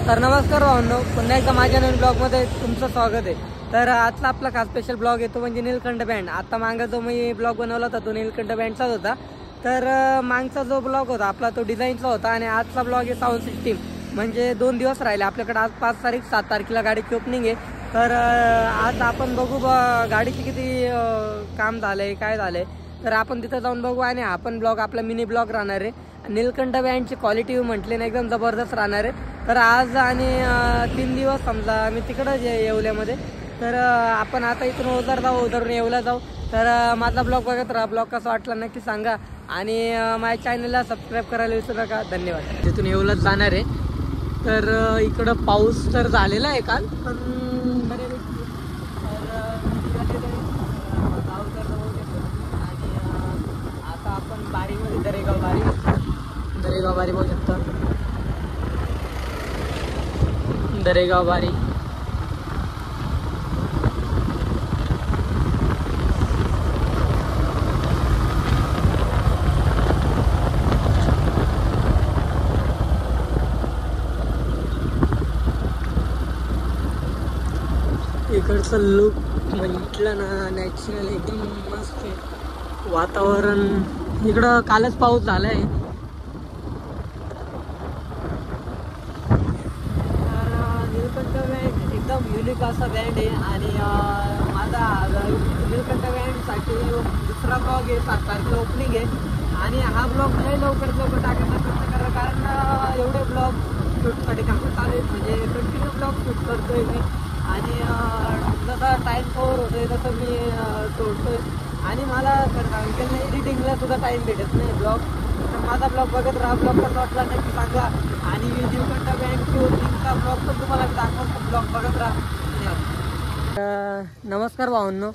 तर नमस्कार भावंनो, पुन्हा एकदा माझ्या नवीन ब्लॉगमध्ये तुमचं स्वागत आहे। तर आजचा आपला खास स्पेशल ब्लॉग येतो म्हणजे नीलकंठ बँड। आता मागं जो मी ब्लॉग बनवला होता तो नीलकंठ बँडचाच होता। तर मागचा जो ब्लॉग होता आपला तो डिझाईनचा होता आणि आजचा ब्लॉग आहे साऊंड सिस्टीम। म्हणजे 2 दिवस राहिले आपल्याकडे। आज 5 तारीख 7 तारखेला गाडीची ओपनिंग आहे। तर आज आपण बघू गाडीची किती काम झालंय काय झालंय, तर आपण तिथं जाऊन बघू। आणि आपण ब्लॉग आपला मिनी ब्लॉग राहणार आहे। नीलकंठ बँडची क्वालिटी म्हटली ना एकदम जबरदस्त राहणार आहे। तर आज आणि 3 दिवस समजा मी तिकडं येवल्यामध्ये। तर आपण आता इथून ओझर जाऊ, ओझरून येवला जाऊ। तर माझा ब्लॉग बघत राहा। ब्लॉग कसा वाटला नक्की सांगा आणि माझ्या चॅनलला सबस्क्राईब करायला विसरू नका। धन्यवाद। तिथून येवलाच जाणार आहे। तर इकडं पाऊस तर झालेला आहे काल, पण बऱ्यापैकी आता आपण बारीमध्ये दरेगाव बारी बघू शकता। दरेगाव बारी इकडचं लुक म्हटलं ना नॅचरल एकदम मस्त आहे वातावरण। इकडं कालच पाऊस झालाय। नीलकंठ बँड एकदम युनिक असा बँड आहे आणि माझा नीलकंठ बँडसाठी दुसरा ब्लॉग आहे। 7 तारखेला ओपनिंग आहे आणि हा ब्लॉग लय लवकर टाकायचा प्रयत्न करा, कारण एवढे ब्लॉग शूटसाठी काम चालू आहेत। म्हणजे कंटिन्यू ब्लॉग शूट करतोय मी आणि जसा टाईम कव्हर होतोय तसं मी सोडतोय। आणि मला सांगेल एडिटिंगला सुद्धा टाईम भेटत नाही ब्लॉग। तर माझा ब्लॉग बघत राहा। ब्लॉग कसा वाटला नक्की सांगा आणि नीलकंठ बँडची ओपनिंगचा ब्लॉग पण तुम्हाला दाखवतो। ब्लॉग बघत राहा। नमस्कार भावांनो,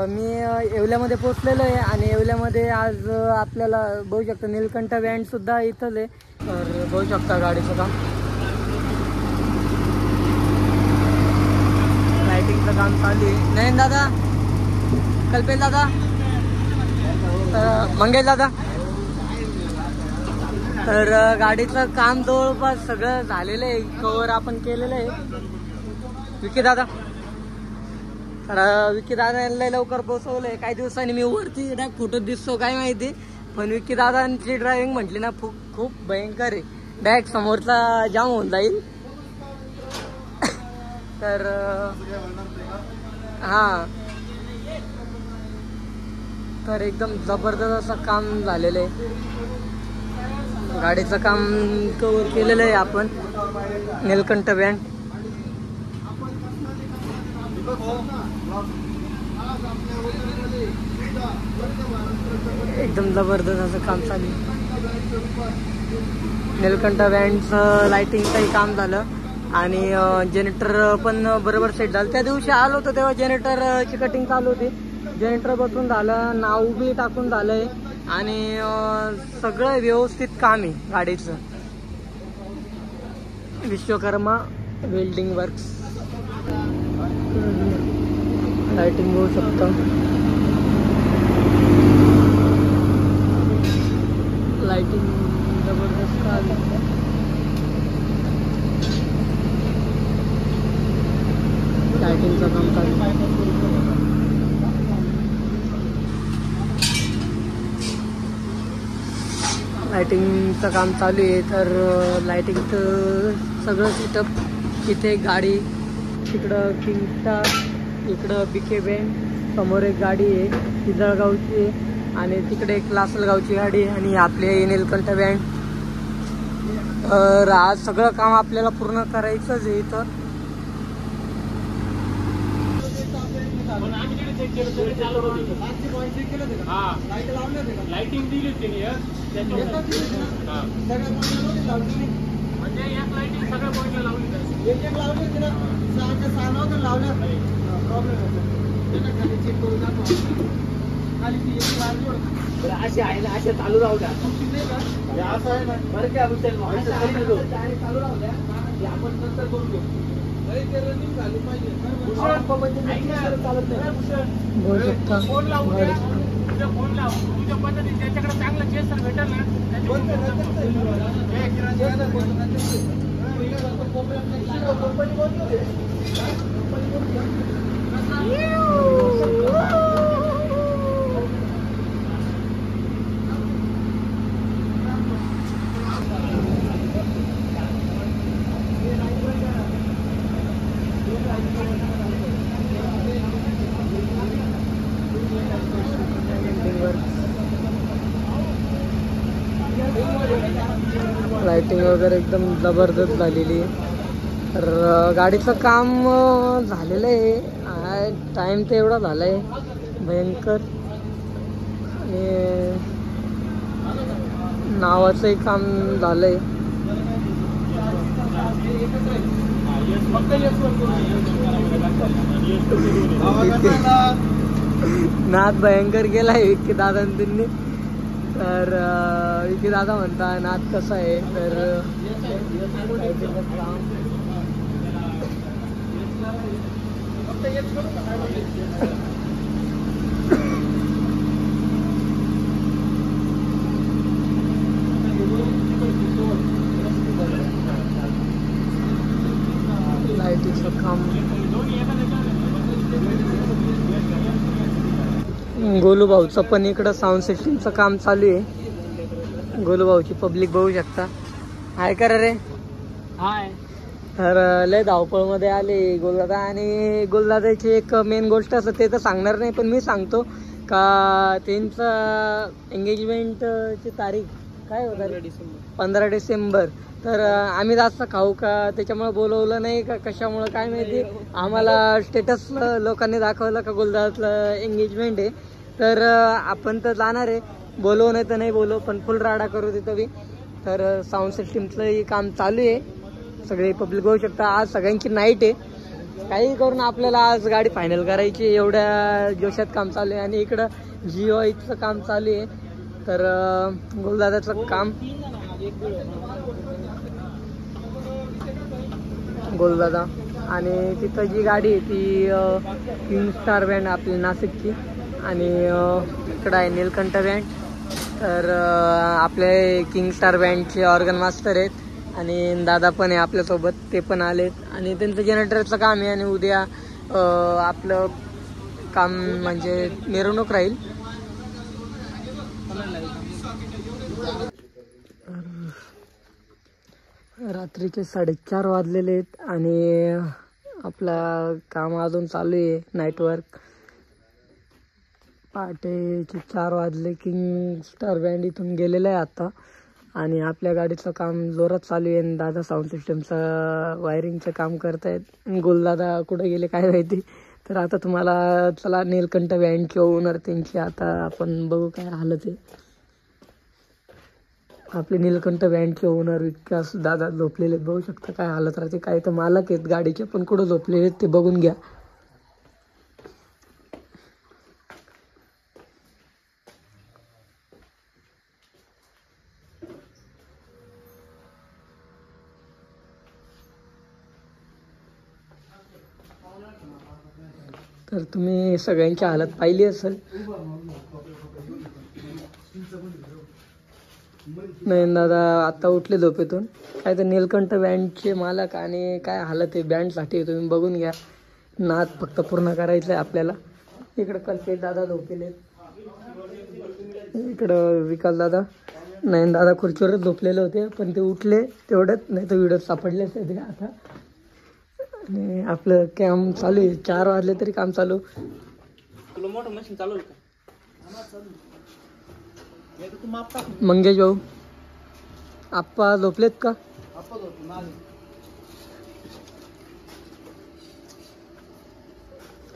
मी येवल्यामध्ये पोचलेलो आहे आणि येवल्यामध्ये आज आपल्याला बघू शकता नीलकंठ बँड सुद्धा इथंच आहे। तर बघू शकता गाडीचं काम, लाइटिंगचं काम चालू आहे। नयन दादा, कल्पेश दादा, मंगेश दादा। तर गाडीचं काम जवळपास सगळं झालेलं आहे, कव्हर आपण केलेलं आहे। विकी दादा, तर विकी दादांना लवकर पोचवलंय। काही दिवसांनी मी वरती फोटो दिसतो काय माहिती, पण विकी दादांची ड्रायव्हिंग म्हटली ना खूप भयंकर आहे। डायरेक्ट समोरचा जाम होऊन जाईल। तर हां, तर एकदम जबरदस्त असं काम झालेलं आहे। गाडीचं काम कव्हर केलेलं आहे आपण नीलकंठ बँड। एकदम जबरदस्त असं काम चालू आहे। नीलकंठ बँडचं लाइटिंगचंही काम झालं आणि जनरेटर पण बरोबर सेट झालं। त्या दिवशी आलो होतो तेव्हा जनरेटरची कटिंग चालू होती। जनरेटर बसून झालं, नाव बी टाकून झालंय आणि सगळं व्यवस्थित काम आहे गाडीचं। Vishwakarma welding works. लाइटिंग होऊ शकतं, लाइटिंग जबरदस्त आली। लाइटिंगचं काम चालू आहे। लाइटिंगचं काम चालू आहे। तर लाइटिंगचं सगळं सेटअप इथे गाडी, तिकडं किंगस्टार, इकडं बीके बँड, समोर एक गाडी आहे ती जळगावची आहे आणि तिकडे एक लासलगावची गाडी आहे आणि आपले नीलकंठ बँड। तर आज सगळं काम आपल्याला पूर्ण करायचंच आहे इथं। लाइटिंग दिली त्यांनी म्हणजे एक लाइटिंग सगळ्या पॉइंटला लावली, एक लावली होती ना, 6 लावल्या प्रॉब्लेम होतो। खाली चेक करून दाखवा, खाली ती एक लावली होती अशी आहे ना, अशा चालू राहू द्या। असं आहे ना, बरं काय असेल चालू राहू द्या, आपण नंतर करून घेऊ। रनिंग झाली पाहिजे, चालत नाही। फोन लावून द्या, फोन लाव तुझ्या पद्धतीने ज्याच्याकडे चांगलं चेसर भेटेल ना लाइटिंग वगैरे एकदम जबरदस्त झालेली आहे. तर गाडीचं काम झालेलं आहे. टाइम तर एवढा झाला आहे भयंकर. आणि नावाचंही काम झालं आहे. नाद भयंकर केलाय विक्की दादा त्यांनी. तर विक्की दादा म्हणता नाद कसा आहे. तर लाईटीचं काम. गोलू भाऊचं पण इकडं साऊंड सिस्टीमचं काम चालू आहे. गोलू भाऊची पब्लिक बघू शकता. हाय करा रे. हाय. तर लय धावपळमध्ये आले गोलदादा. आणि गोलदादाची एक मेन गोष्ट असं ते तर सांगणार नाही, पण मी सांगतो का त्यांचं एंगेजमेंटची तारीख काय होता 15 डिसेंबर. तर आम्ही जास्त खाऊ का त्याच्यामुळे बोलवलं नाही का कशामुळं काय माहिती. आम्हाला स्टेटस लोकांनी दाखवलं का गोलदादाचं एंगेजमेंट आहे. तर आपण तर जाणार आहे. बोलवू नाही तर नाही बोलवू, पण फुल राडा करू तिथं बी. तर साऊंड सिस्टीमचंही काम चालू आहे. सगळे पब्लिक बघू शकता. आज सगळ्यांची नाईट आहे. काही करून आपल्याला आज गाडी फायनल करायची एवढ्या जोशात काम चालू आहे. आणि इकडं जिओचं काम चालू आहे. तर गोलदादाचं काम गोलदादा. आणि तिथं जी गाडी आहे ती किंग स्टार बँड आपली नाशिकची. आणि इकडं आहे नीलकंठ बँड. तर आपले किंग स्टार बँडचे ऑर्गन मास्टर आहेत. आणि दादा पण आहे आपल्यासोबत, ते पण आलेत. आणि त्यांचं जनरेटरचं काम आहे. आणि उद्या आपलं काम म्हणजे मिरवणूक राहील. रात्रीचे 4:30 वाजलेले आहेत. आणि आपलं काम अजून चालू आहे नाईट वर्क. पहाटेचे 4 वाजले. किंग स्टार बँड इथून गेलेलं आहे आता. आणि आपल्या गाडीचं काम जोरात चालू आहे. दादा साऊंड सिस्टमचं वायरिंगचं काम करतायत. गोलदादा कुठे गेले काय माहिती. तर आता तुम्हाला चला नीलकंठ बँडचे ओनर त्यांची आता आपण बघू काय हालत आहे. आपले नीलकंठ बँडचे ओनर विकास दादा झोपलेले बघू शकता काय हालत राहते. काय तर मालक आहेत गाडीचे पण कुठं झोपलेले आहेत ते बघून घ्या. तर तुम्ही सगळ्यांची हालत पाहिली असेल. नाही दादा आता उठले झोपेतून. काय तर नीलकंठ बँडचे मालक आणि काय हालत आहे बँडसाठी तुम्ही बघून घ्या. नाद फक्त पूर्ण करायचं आहे आपल्याला. इकडं कल्पेश दादा झोपेले. इकडं विकास दादा नयन दादा खुर्चीवरच झोपलेले होते पण ते उठले तेवढ्यात. नाही तर व्हिडिओ सापडलेच आहे आता. आणि आपलं काम चालू आहे. 4 वाजले तरी काम चालू. मोठं मशीन चालू का? मंगेश भाऊ आप्पा झोपलेत का?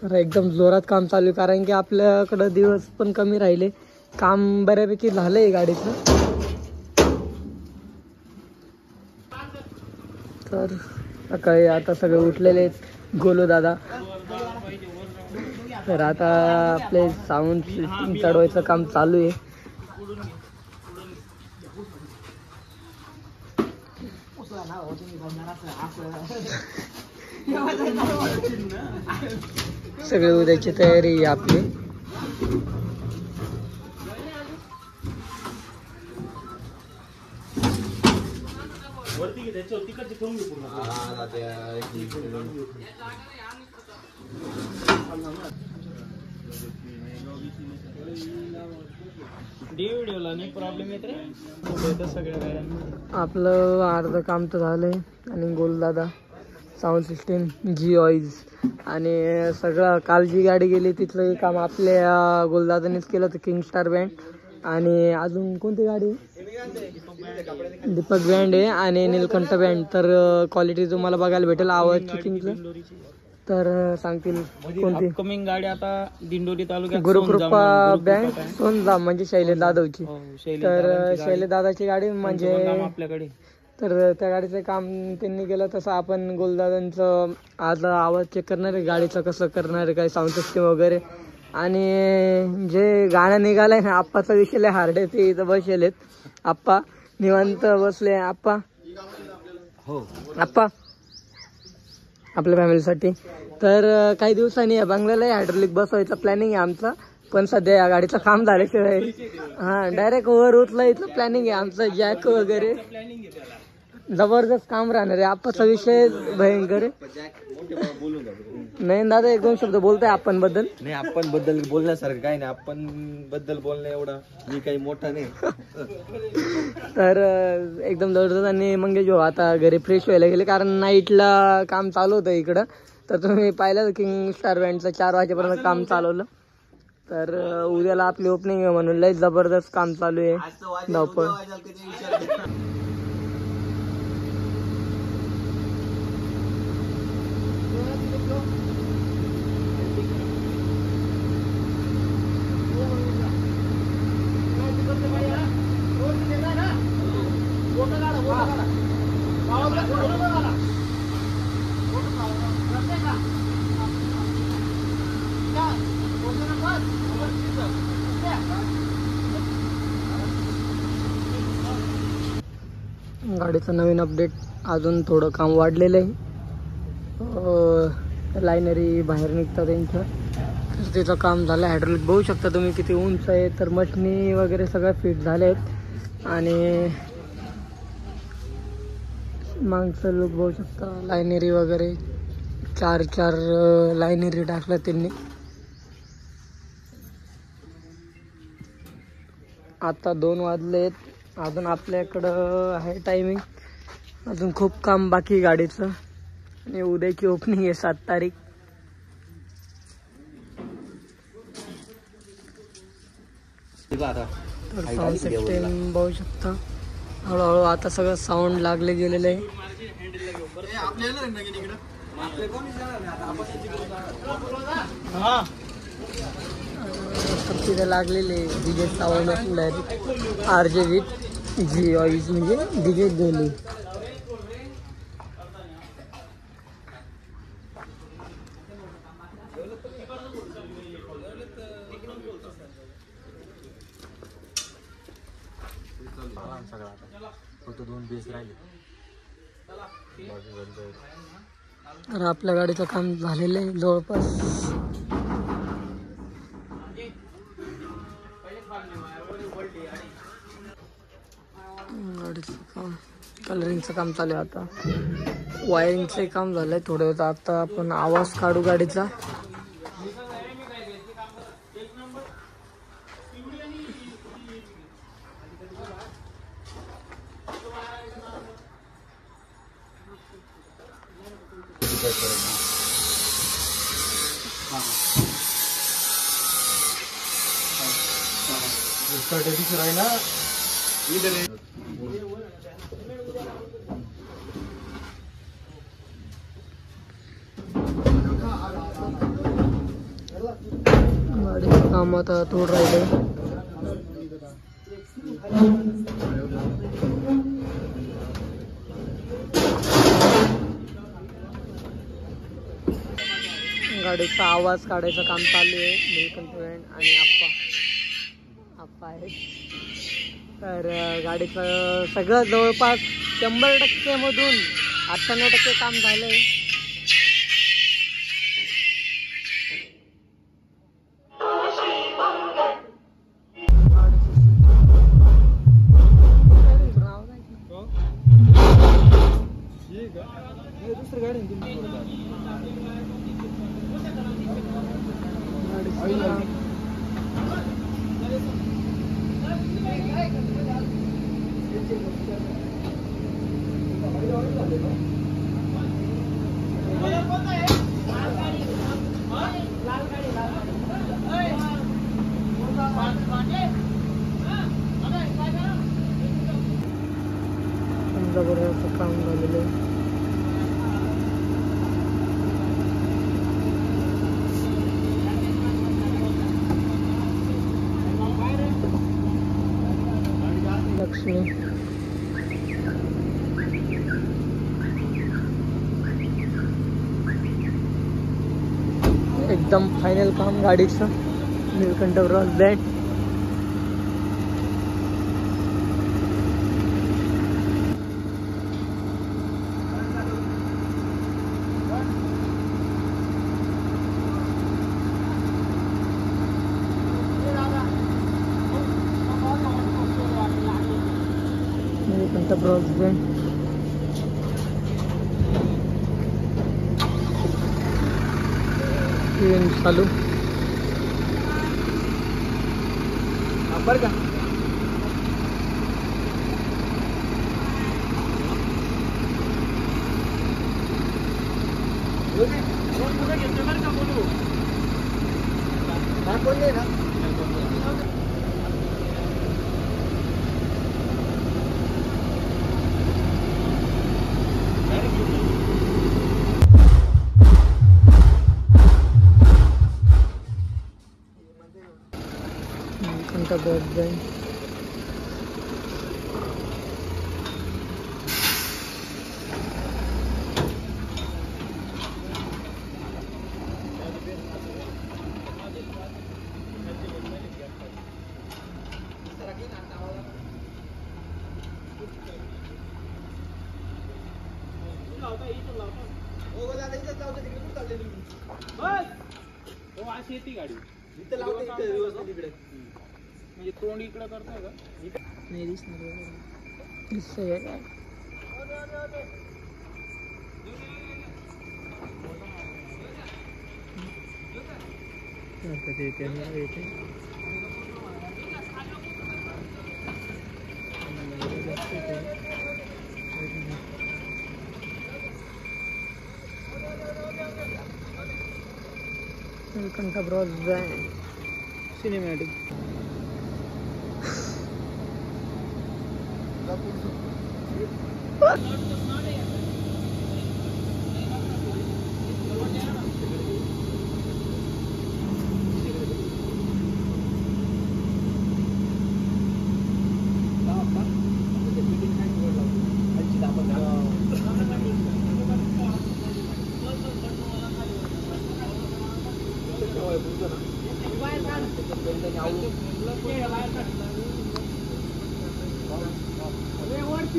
तर एकदम जोरात काम चालू आहे कारण की आपल्याकडं दिवस पण कमी राहिले. काम बऱ्यापैकी झालंय गाडीचं. तर सकाळी आता सगळे उठलेले आहेत. गोलू दादा. तर आता आपले साऊंड सिस्टीम चढवायचं काम चालू आहे. सगळे उद्याची तयारी आहे आपली. प्रॉब्लेम येत रे सगळ्या गाड्यांना. आपलं अर्ध काम तर झालंय आणि गोलदादा साऊंड सिस्टीम जी ऑइज आणि सगळं काल जी गाडी गेली तिथलं काम आपल्या गोलदादानेच केलं होतं. किंग स्टार बँड आणि अजून कोणती गाडी दीपक बँड आहे आणि नीलकंठ बँड. तर क्वालिटी तुम्हाला बघायला भेटेल आवाज किंगचं. तर सांगतील कोणती कमिंग गाडी आता दिंडोरी तालुक्यात गुरुकृपा बँड सोनजाम म्हणजे शैलेश दादाची. तर शैलेश दादाची गाडी म्हणजे आपल्याकडे. तर त्या गाडीचं काम त्यांनी केलं. तसं आपण गोलदादांचं आज आवाज चेक करणार आहे गाडीचं कसं करणार आहे काय साऊंड सिस्टीम वगैरे. आणि जे गाणं निघालंय ना आप्पाचा विषय लय हार्ड आहे ते इथं बसलेत. आप्पा निवांत बसले. आप्पा हो आप्पा आपल्या फॅमिलीसाठी. तर काही दिवसांनी या बंगल्याला हायड्रोलिक बसवायचा प्लॅनिंग आहे आमचा. पण सध्या या गाडीचं काम झाल्याशिवाय डायरेक्ट वर उचलायचं प्लॅनिंग आहे आमचं. जॅक वगैरे जबरदस्त काम राहणार आहे. आप्पाचा विषय भयंकर आहे. नाही दादा एक दोन शब्द बोलताय आपण बद्दल. नाही आपण बद्दल बोलण्यासारखं काही नाही. आपण बद्दल बोलणं एवढा मी काही मोठा नाही. तर एकदम जबरदस्त. आणि मंगेश भाऊ आता घरी फ्रेश व्हायला गेले कारण नाईटला काम चालू होतं इकडं. तर तुम्ही पाहिलं किंग स्टार बँडचं 4 वाजेपर्यंत काम चालवलं. तर उद्याला आपली ओपनिंग आहे म्हणून लय जबरदस्त काम चालू आहे धावपळ. गाडीचं नवीन अपडेट अजून थोडं काम वाढलेलं आहे. लायनरी बाहेर निघतात त्यांचं तर त्याचं काम झालं. हायड्रोलिक बघू शकता तुम्ही किती उंच आहे. तर मशनी वगैरे सगळं फिट झाले आहेत आणि मागचं लुक बघू शकता. लायनरी वगैरे 4 लायनरी टाकल्या त्यांनी. आता 2 वाजलेत. अजून आपल्याकडं आहे टायमिंग. अजून खूप काम बाकी गाडीचं. आणि उद्याची ओपनिंग आहे 7 तारीख. तर साऊंड सिस्टीम बघू शकता. हळूहळू आता सगळं साऊंड लागले गेलेलं आहे. तिथे लागलेले DJ sound direct RJ with जी ऑइज म्हणजे डीजे गोलू. तर आपल्या गाडीचं काम झालेलं आहे जवळपास. गाडीचं काम कलरिंगचं काम चालू आहे. आता वायरिंगचं काम झालंय थोडं. आता आपण आवाज काढू गाडीचा. गाडीचं काम आता थोडं राहिलंय. गाडीचा आवाज काढायचं काम चालू आहे. नीलकंठ बँड आणि आप्पा आहे. तर गाडीचं सगळं जवळपास 100% मधून 98% काम झालंय. नाव इलेक्ट्रिक गाडी जबरदस्त काम झालेलं आहे. लक्ष्मी एकदम फायनल काम गाडीचं. Nilkanth Bros band Nilkanth Bros band चालू बरं का. बोलले ना नीलकंठ ब्रॉस बँड शेती गाडी इथे लावते इथे व्यवस्थित इकडे म्हणजे तोंड इकडं करतोय का? नाही दिसणार दिसतंय काय नीलकंठ ब्रॉस बँड सिनेमॅटिक.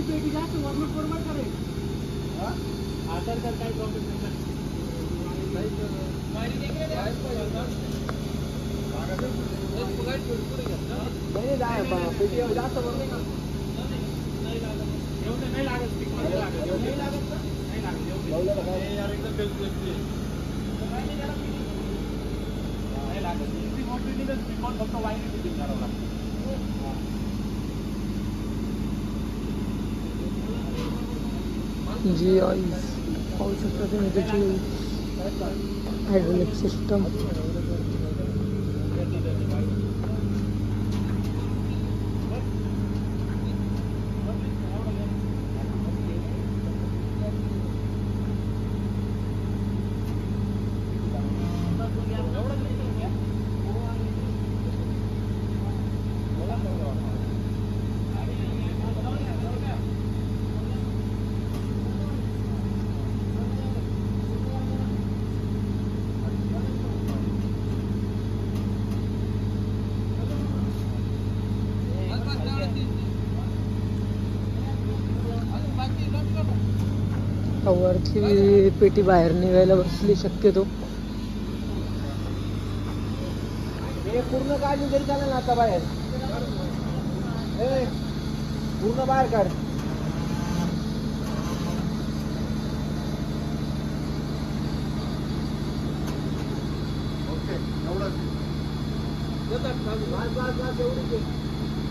पेटी जास्त वरनं बरोबर करेल आधार कार्ड काही प्रॉब्लेम नाही पेटी जास्त बरोबर नाही लागत फक्त वाईट फिटिंग करावं लागतं. जी ऑइल पाहू शकता तुम्ही त्याची हायड्रोलिक सिस्टम. वरची पेटी बाहेर निघायला बसली शक्यतो. पूर्ण काढली तरी चालेल ना आता बाहेर. पूर्ण बाहेर काढ.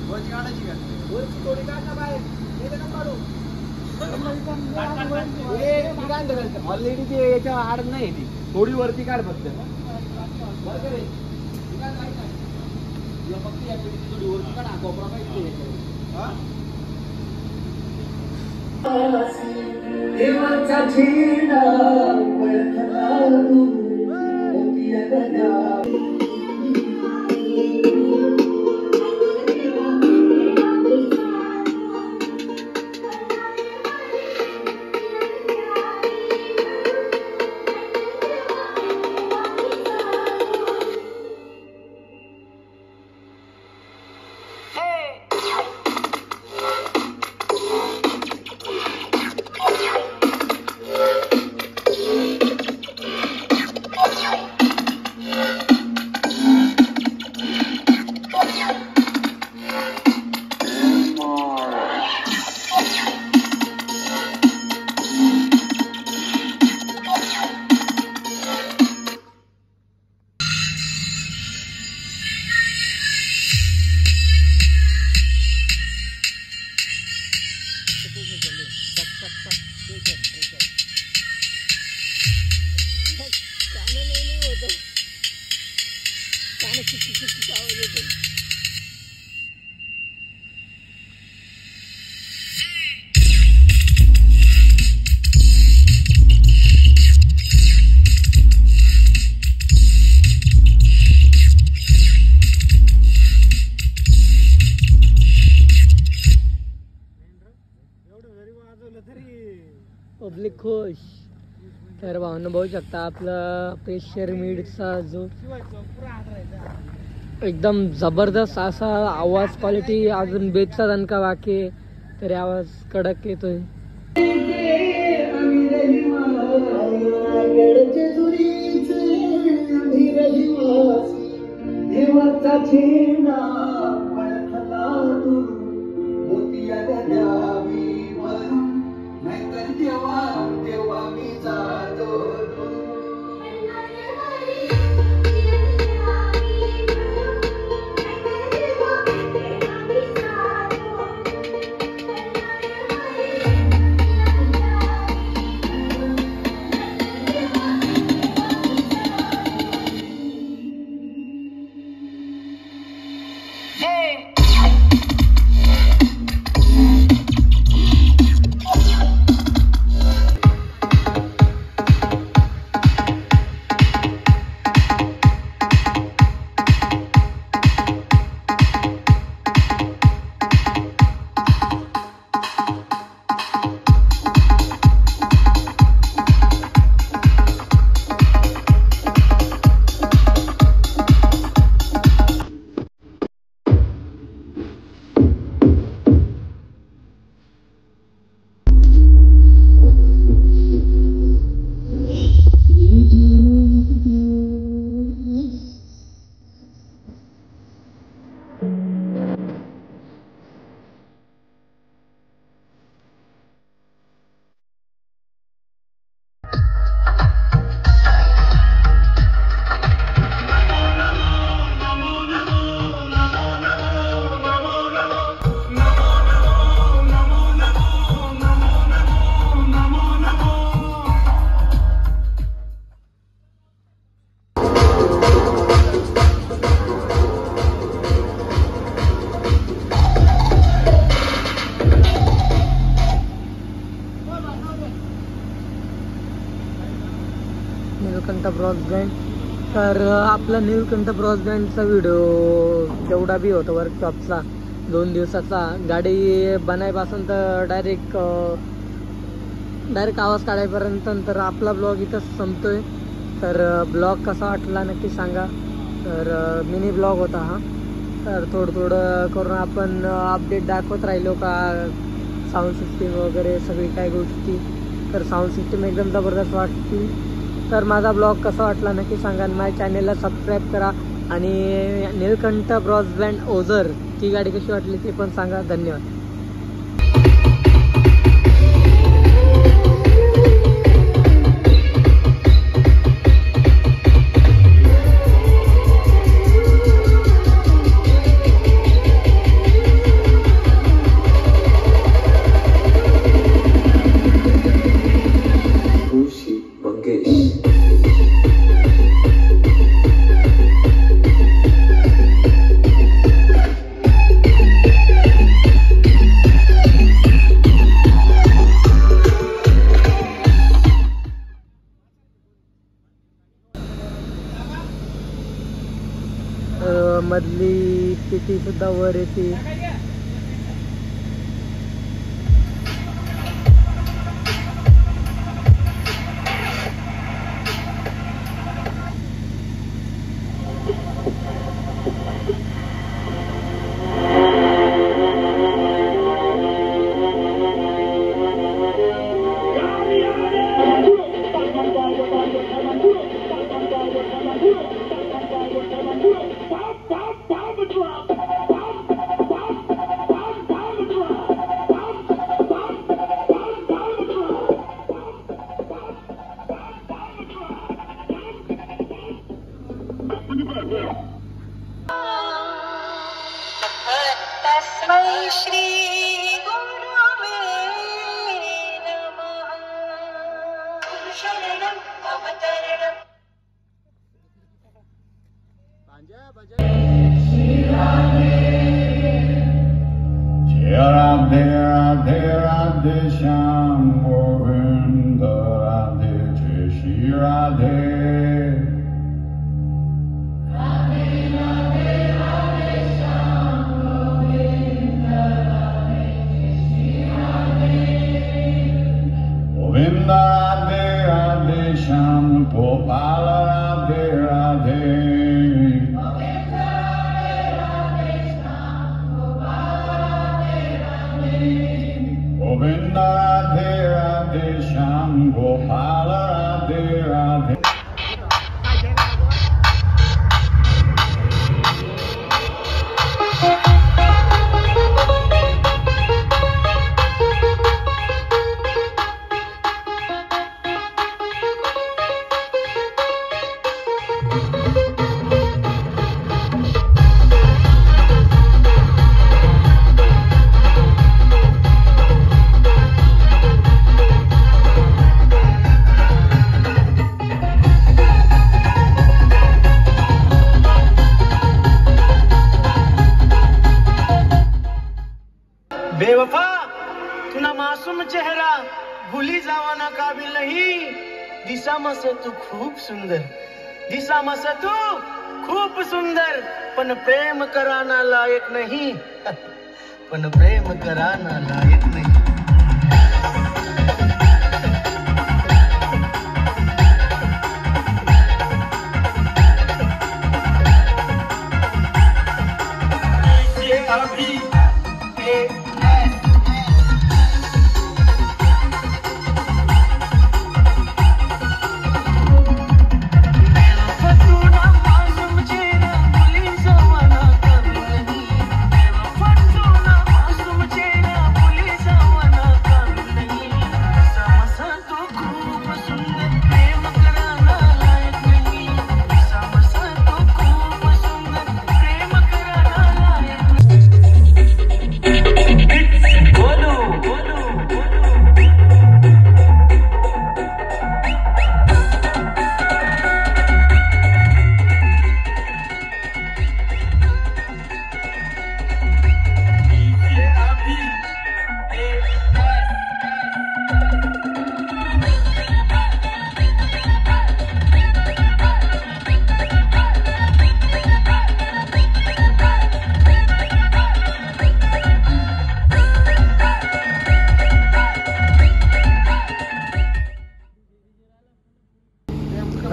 वरची काढायची का? वरची थोडी काढ ना बाहेर. हे नका काढू. ऑलरेडी ते याच्या आड नाही ती थोडी वरती काढ फक्त. बरं का रे? ती काय माहित नाही. तुला फक्त या पिढीची थोडी वरती काढ. हा कोपरा पाहिजे याच्यावर. हा? देवाचा झेंडा वळखला मोतिया गजा. पब्लिक खुश. तर भावना बघू शकता आपला प्रेशर मीडचा जो एकदम जबरदस्त असा आवाज क्वालिटी, अजून बेसचा दणका बाकी आहे तरी आवाज कडक येतोय. देवाचा झेंडा वळखला मोतिया गजावी नाहीतर तेव्हा तेव्हा मी जातो. नीलकंठ ब्रॉडबँड. तर आपला नीलकंठ ब्रॉडबँडचा व्हिडिओ जेवढा बी होता वर्कशॉपचा 2 दिवसाचा, गाडी बनायपासून तर डायरेक्ट आवाज काढायपर्यंत, तर आपला ब्लॉग इथंच संपतोय. तर ब्लॉग कसा वाटला नक्की सांगा. तर मिनी ब्लॉग होता हा. तर थोडं करून आपण अपडेट दाखवत राहिलो का साऊंड सिस्टीम वगैरे सगळी काय गोष्टी. तर साऊंड सिस्टीम एकदम जबरदस्त वाटते. तर माझा ब्लॉग कसा वाटला नक्की सांगा. आणि माझ्या चॅनेलला सबस्क्राईब करा. आणि नीलकंठ ब्रॉडबँड ओझर ती गाडी कशी वाटली ते पण सांगा. धन्यवाद. मधली पेटी सुद्धा वर येते. Radhe Radhe Radhe Shyam Govinda Radhe Jai Shri Radhe. Govinda Radhe Radhe Shyam Gopala Radhe Radhe. Govinda Radhe Radhe Shyam Gopala Radhe Radhe. बेवफा तुना मासूम चेहरा भुली जावाना काबिल नहीं. दिसा मस तू खूप सुंदर, दिसा मस तू खूप सुंदर, पण प्रेम कराना लायक नहीं. पण प्रेम कराना लायक नहीं. अभी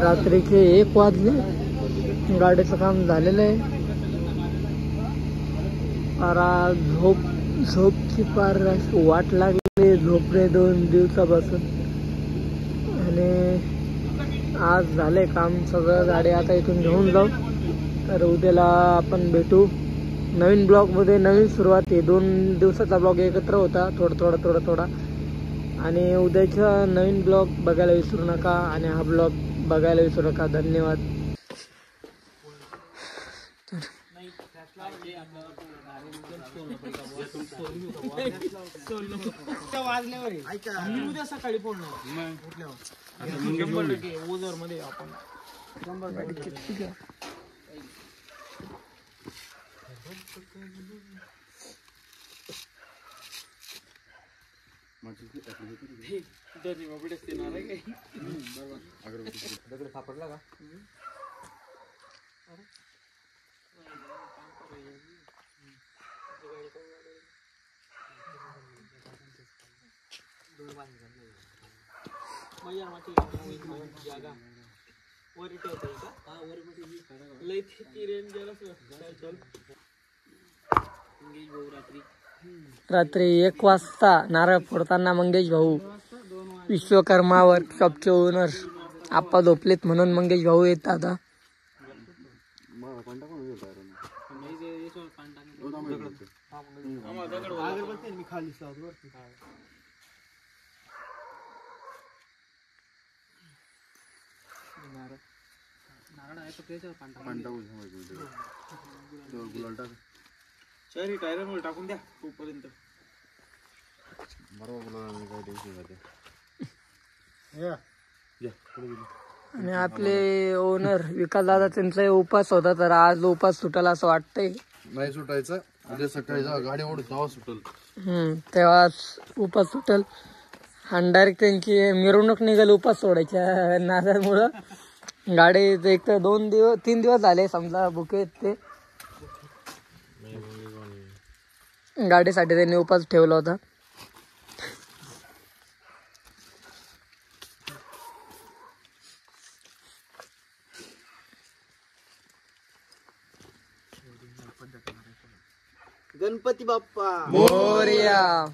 रात्रीचे 1 वाजले. गाडीचं काम झालेलं आहे. पारा झोपची पार वाट लागली. झोपले 2 दिवसापासून आणि आज झाले काम सगळं. गाडी आता इथून घेऊन जाऊ. तर उद्याला आपण भेटू नवीन ब्लॉगमध्ये. नवीन सुरुवात आहे. 2 दिवसाचा ब्लॉग एकत्र होता, थोडा. आणि उद्याचा नवीन ब्लॉग बघायला विसरू नका. आणि हा ब्लॉग बघायला विसरू नका. धन्यवाद. उद्या सकाळी फोन ओझर मध्ये आपण सापडला का? जागा वर ठेवता का? हा वर मध्ये लय ती रेंज गेला चल मंगेश भाऊ रात्री 1 वाजता नारळ फोडताना मंगेश भाऊ विश्वकर्मा वर्कशॉपचे ओनर आप्पा झोपलेत म्हणून मंगेश भाऊ येत आता. मी खाली शहरी टायरांवर टाकून द्या तोपर्यंत. आणि आपले ओनर विकास दादा त्यांचा उपास होता तर आज उपास सुटला असं वाटतंय. नाही सुटायचं उद्या सकाळी गाडी ओढ तेव्हा सुटल. तेव्हाच उपास सुटल आणि डायरेक्ट त्यांची मिरवणूक निघाल उपास सोडायच्या नादामुळं. गाडी एक तर 3 दिवस झाले समजा बुके ते गाडीसाठी त्यांनी उपास ठेवला होता. गणपती बाप्पा मोरया.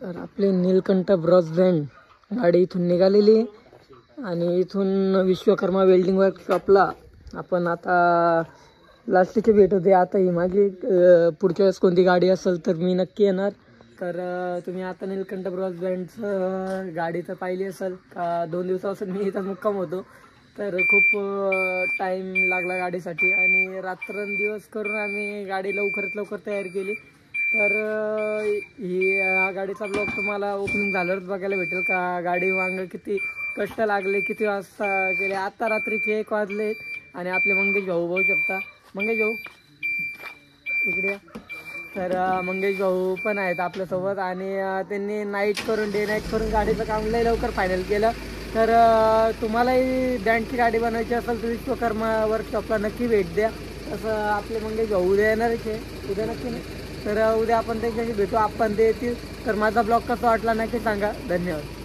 तर आपली नीलकंठ ब्रॉस बँड गाडी इथून निघालेली आणि इथून विश्वकर्मा वेल्डिंग वर्कशॉपला आपण आता लास्टची भेट होते. आता ही माझी पुढच्या वेळेस कोणती गाडी असेल तर मी नक्की येणार. तर तुम्ही आता नीलकंठ ब्रॉस बँडचं गाडी तर पाहिली असेल का 2 दिवसापासून मी इथं मुक्काम होतो. तर खूप टाईम लागला गाडीसाठी आणि रात्रंदिवस करून आम्ही गाडी लवकरात लवकर तयार केली. तर ही गाडीचा ब्लॉग तुम्हाला ओपनिंग झाल्यावरच बघायला भेटेल का गाडी वांग किती कष्ट लागले, किती वाजता गेले. आत्ता रात्रीचे 1 वाजले आणि आपले मंगेश भाऊ बघू शकता. मंगेश भाऊ इकडे. तर मंगेश भाऊ पण आहेत आपल्यासोबत आणि त्यांनी नाईट करून डे नाईट करून गाडीचं काम लय लवकर फायनल केलं. तर तुम्हालाही बँडची गाडी बनवायची असेल तर विश्वकर्मा वर्कशॉपला नक्की भेट द्या. तसं आपले मंगेश भाऊ उद्या येणारच आहे. उद्या नक्की नाही तर उद्या आपण त्यांच्याशी भेटू. आपण ते येतील. तर माझा ब्लॉग कसा वाटला नक्की सांगा. धन्यवाद.